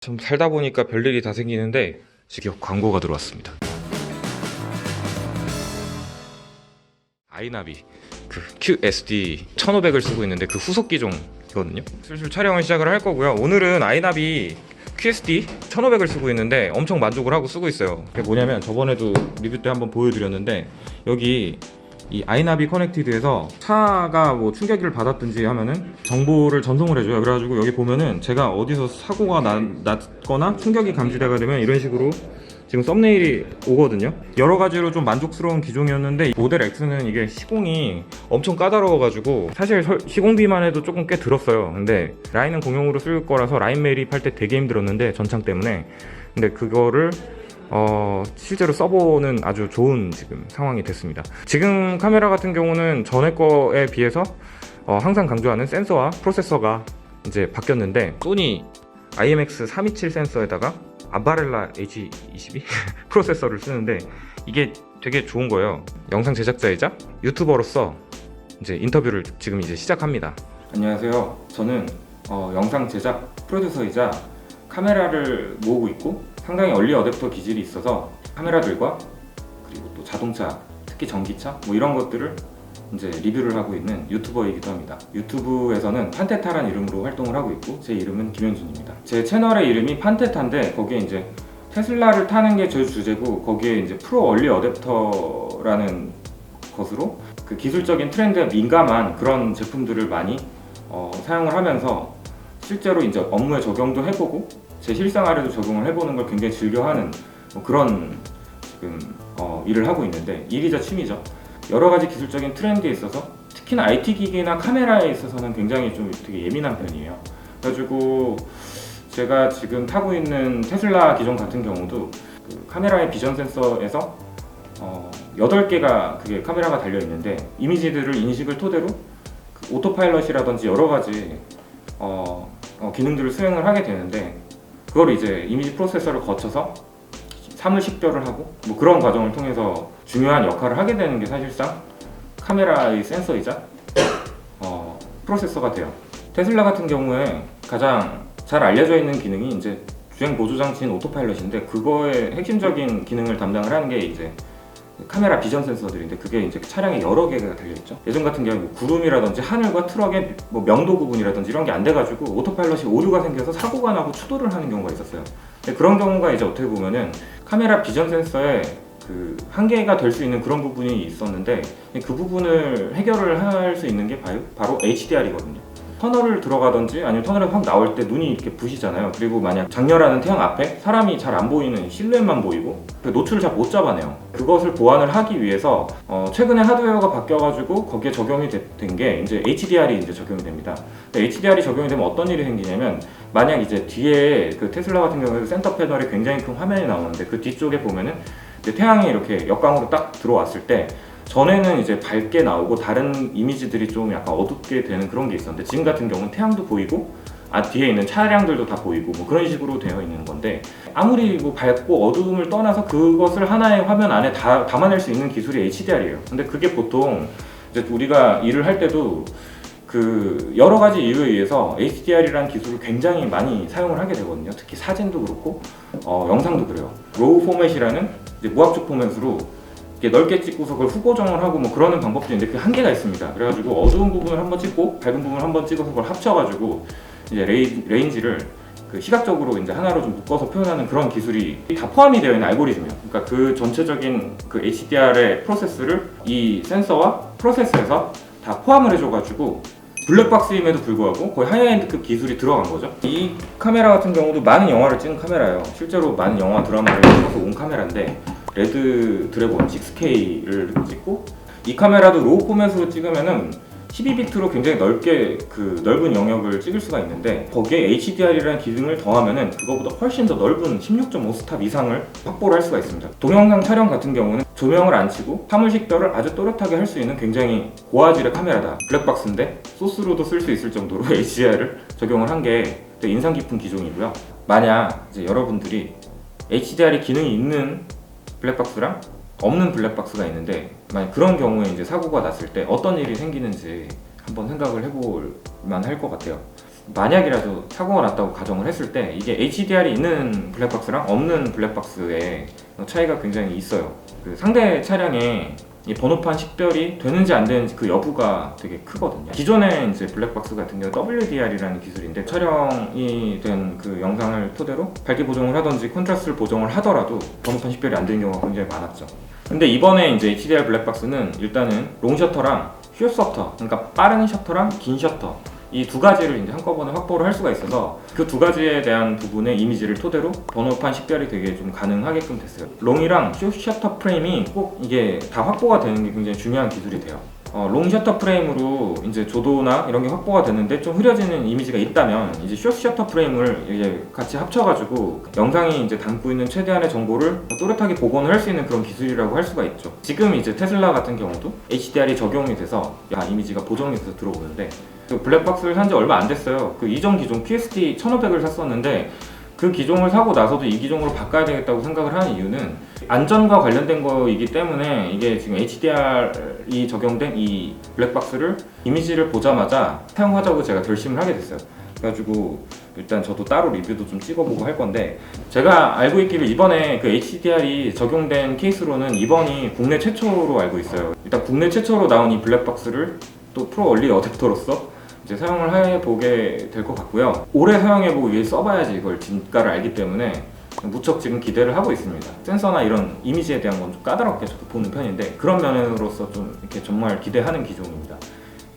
좀 살다 보니까 별일이 다 생기는데 지금 광고가 들어왔습니다. 아이나비 그 QSD 1500을 쓰고 있는데 그 후속 기종이거든요. 슬슬 촬영을 시작을 할 거고요. 오늘은 아이나비 QSD 1500을 쓰고 있는데 엄청 만족을 하고 쓰고 있어요. 그게 뭐냐면 저번에도 리뷰 때 한번 보여드렸는데 여기 이 아이나비 커넥티드에서 차가 뭐 충격기를 받았든지 하면은 정보를 전송을 해줘요. 그래가지고 여기 보면은 제가 어디서 사고가 났거나 충격이 감지되가 되면 이런 식으로 지금 썸네일이 오거든요. 여러 가지로 좀 만족스러운 기종이었는데 모델 X는 이게 시공이 엄청 까다로워가지고 사실 시공비만 해도 조금 꽤 들었어요. 근데 라인은 공용으로 쓸 거라서 라인 매립할 때 되게 힘들었는데 전창 때문에. 근데 그거를 실제로 써보는 아주 좋은 지금 상황이 됐습니다. 지금 카메라 같은 경우는 전에 거에 비해서 항상 강조하는 센서와 프로세서가 이제 바뀌었는데 소니 IMX327 센서에다가 아바렐라 H22 프로세서를 쓰는데 이게 되게 좋은 거예요. 영상 제작자이자 유튜버로서 이제 인터뷰를 지금 이제 시작합니다. 안녕하세요. 저는 영상 제작 프로듀서이자 카메라를 모으고 있고 상당히 얼리 어댑터 기질이 있어서 카메라들과 그리고 또 자동차, 특히 전기차 뭐 이런 것들을 이제 리뷰를 하고 있는 유튜버이기도 합니다. 유튜브에서는 판테타란 이름으로 활동을 하고 있고 제 이름은 김현준입니다. 제 채널의 이름이 판테타인데 거기에 이제 테슬라를 타는 게 제 주제고 거기에 이제 프로 얼리 어댑터라는 것으로 그 기술적인 트렌드에 민감한 그런 제품들을 많이 사용을 하면서 실제로 이제 업무에 적용도 해보고 제 실생활에도 적용을 해보는 걸 굉장히 즐겨하는 그런 지금 일을 하고 있는데 일이자 취미죠. 여러 가지 기술적인 트렌드에 있어서 특히나 IT 기기나 카메라에 있어서는 굉장히 좀 되게 예민한 편이에요. 그래가지고 제가 지금 타고 있는 테슬라 기종 같은 경우도 그 카메라의 비전 센서에서 8개가 그게 카메라가 달려 있는데 이미지들을 인식을 토대로 그 오토파일럿이라든지 여러 가지 기능들을 수행을 하게 되는데 그걸 이제 이미지 프로세서를 거쳐서 사물 식별을 하고 뭐 그런 과정을 통해서 중요한 역할을 하게 되는 게 사실상 카메라의 센서이자 프로세서가 돼요. 테슬라 같은 경우에 가장 잘 알려져 있는 기능이 이제 주행 보조 장치인 오토파일럿인데 그거의 핵심적인 기능을 담당을 하는 게 이제 카메라 비전 센서들인데 그게 이제 차량에 여러 개가 달려있죠. 예전 같은 경우에 뭐 구름이라든지 하늘과 트럭의 뭐 명도 구분이라든지 이런 게 안 돼가지고 오토파일럿이 오류가 생겨서 사고가 나고 추돌을 하는 경우가 있었어요. 근데 그런 경우가 이제 어떻게 보면은 카메라 비전 센서에 그 한계가 될 수 있는 그런 부분이 있었는데 그 부분을 해결을 할 수 있는 게 바로 HDR이거든요. 터널을 들어가든지 아니면 터널에 확 나올 때 눈이 이렇게 부시잖아요. 그리고 만약 장렬하는 태양 앞에 사람이 잘 안 보이는 실루엣만 보이고 노출을 잘 못 잡아내요. 그것을 보완을 하기 위해서 최근에 하드웨어가 바뀌어가지고 거기에 적용이 된 게 이제 HDR이 이제 적용이 됩니다. HDR이 적용이 되면 어떤 일이 생기냐면 만약 이제 뒤에 그 테슬라 같은 경우에 센터 패널에 굉장히 큰 화면이 나오는데 그 뒤쪽에 보면은 이제 태양이 이렇게 역광으로 딱 들어왔을 때 전에는 이제 밝게 나오고 다른 이미지들이 좀 약간 어둡게 되는 그런 게 있었는데 지금 같은 경우는 태양도 보이고 뒤에 있는 차량들도 다 보이고 뭐 그런 식으로 되어 있는 건데 아무리 뭐 밝고 어두움을 떠나서 그것을 하나의 화면 안에 다 담아낼 수 있는 기술이 HDR이에요. 근데 그게 보통 이제 우리가 일을 할 때도 그 여러 가지 이유에 의해서 HDR이라는 기술을 굉장히 많이 사용을 하게 되거든요. 특히 사진도 그렇고 영상도 그래요. 로우 포맷이라는 이제 무압축 포맷으로 넓게 찍고서 그걸 후보정을 하고 뭐 그러는 방법도 있는데 그 한계가 있습니다. 그래가지고 어두운 부분을 한번 찍고 밝은 부분을 한번 찍어서 그걸 합쳐가지고 이제 레인지를 그 시각적으로 이제 하나로 좀 묶어서 표현하는 그런 기술이 다 포함이 되어 있는 알고리즘이에요. 그러니까 그 전체적인 그 HDR의 프로세스를 이 센서와 프로세서에서 다 포함을 해줘가지고 블랙박스임에도 불구하고 거의 하이엔드급 기술이 들어간 거죠. 이 카메라 같은 경우도 많은 영화를 찍은 카메라예요. 실제로 많은 영화 드라마를 찍어서 온 카메라인데 레드 드래곤 6K를 찍고 이 카메라도 로우 포맷으로 찍으면은 12비트로 굉장히 넓게 그 넓은 영역을 찍을 수가 있는데 거기에 HDR이라는 기능을 더하면은 그거보다 훨씬 더 넓은 16.5 스탑 이상을 확보를 할 수가 있습니다. 동영상 촬영 같은 경우는 조명을 안 치고 사물 식별을 아주 또렷하게 할 수 있는 굉장히 고화질의 카메라다. 블랙박스인데 소스로도 쓸 수 있을 정도로 HDR을 적용을 한 게 인상 깊은 기종이고요. 만약 이제 여러분들이 HDR이 기능이 있는 블랙박스랑 없는 블랙박스가 있는데 만약 그런 경우에 이제 사고가 났을 때 어떤 일이 생기는지 한번 생각을 해볼 만할 것 같아요. 만약이라도 사고가 났다고 가정을 했을 때 이게 HDR이 있는 블랙박스랑 없는 블랙박스의 차이가 굉장히 있어요. 그 상대 차량에 이 번호판 식별이 되는지 안 되는지 그 여부가 되게 크거든요. 기존의 이제 블랙박스 같은 경우 WDR이라는 기술인데 촬영이 된 그 영상을 토대로 밝기 보정을 하든지 컨트라스트를 보정을 하더라도 번호판 식별이 안 되는 경우가 굉장히 많았죠. 근데 이번에 이제 HDR 블랙박스는 일단은 롱 셔터랑 숏 셔터, 그러니까 빠른 셔터랑 긴 셔터 이 두 가지를 이제 한꺼번에 확보를 할 수가 있어서 그 두 가지에 대한 부분의 이미지를 토대로 번호판 식별이 되게 좀 가능하게끔 됐어요. 롱이랑 숏 셔터 프레임이 꼭 이게 다 확보가 되는 게 굉장히 중요한 기술이 돼요. 롱 셔터 프레임으로 이제 조도나 이런 게 확보가 되는데 좀 흐려지는 이미지가 있다면 이제 숏 셔터 프레임을 이제 같이 합쳐가지고 영상이 이제 담고 있는 최대한의 정보를 또렷하게 복원을 할 수 있는 그런 기술이라고 할 수가 있죠. 지금 이제 테슬라 같은 경우도 HDR이 적용이 돼서 이미지가 보정이 돼서 들어오는데 그 블랙박스를 산 지 얼마 안 됐어요. 그 이전 기종 PSD 1500을 샀었는데 그 기종을 사고 나서도 이 기종으로 바꿔야 되겠다고 생각을 하는 이유는 안전과 관련된 거이기 때문에 이게 지금 HDR이 적용된 이 블랙박스를 이미지를 보자마자 사용하자고 제가 결심을 하게 됐어요. 그래가지고 일단 저도 따로 리뷰도 좀 찍어보고 할 건데 제가 알고 있기로 이번에 그 HDR이 적용된 케이스로는 이번이 국내 최초로 알고 있어요. 일단 국내 최초로 나온 이 블랙박스를 또 프로 얼리 어댑터로서 이제 사용을 해보게 될 것 같고요. 오래 사용해보고 이게 써봐야지 이걸 진가를 알기 때문에 무척 지금 기대를 하고 있습니다. 센서나 이런 이미지에 대한 건 좀 까다롭게 저도 보는 편인데 그런 면으로서 좀 이렇게 정말 기대하는 기종입니다.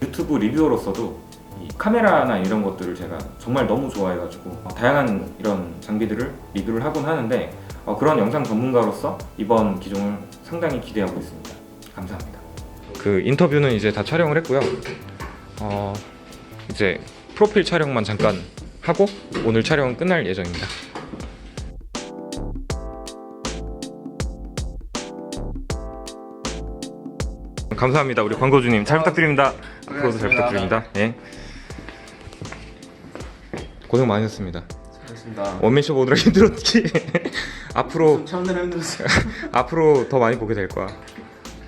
유튜브 리뷰어로서도 이 카메라나 이런 것들을 제가 정말 너무 좋아해가지고 다양한 이런 장비들을 리뷰를 하곤 하는데 그런 영상 전문가로서 이번 기종을 상당히 기대하고 있습니다. 감사합니다. 그 인터뷰는 이제 다 촬영을 했고요. 이제 프로필 촬영만 잠깐 하고 오늘 촬영은 끝날 예정입니다. 감사합니다. 우리 광고주님 잘 부탁드립니다. 앞으로도 잘 부탁드립니다. 네. 고생 많으셨습니다. 수고하셨습니다. 원맨쇼 보느라 힘들었지. 앞으로 처음 내려 힘들었어요. 앞으로 더 많이 보게 될 거야.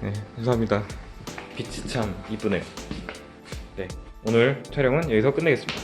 네, 감사합니다. 빛이 참 이쁘네요. 네, 오늘 촬영은 여기서 끝내겠습니다.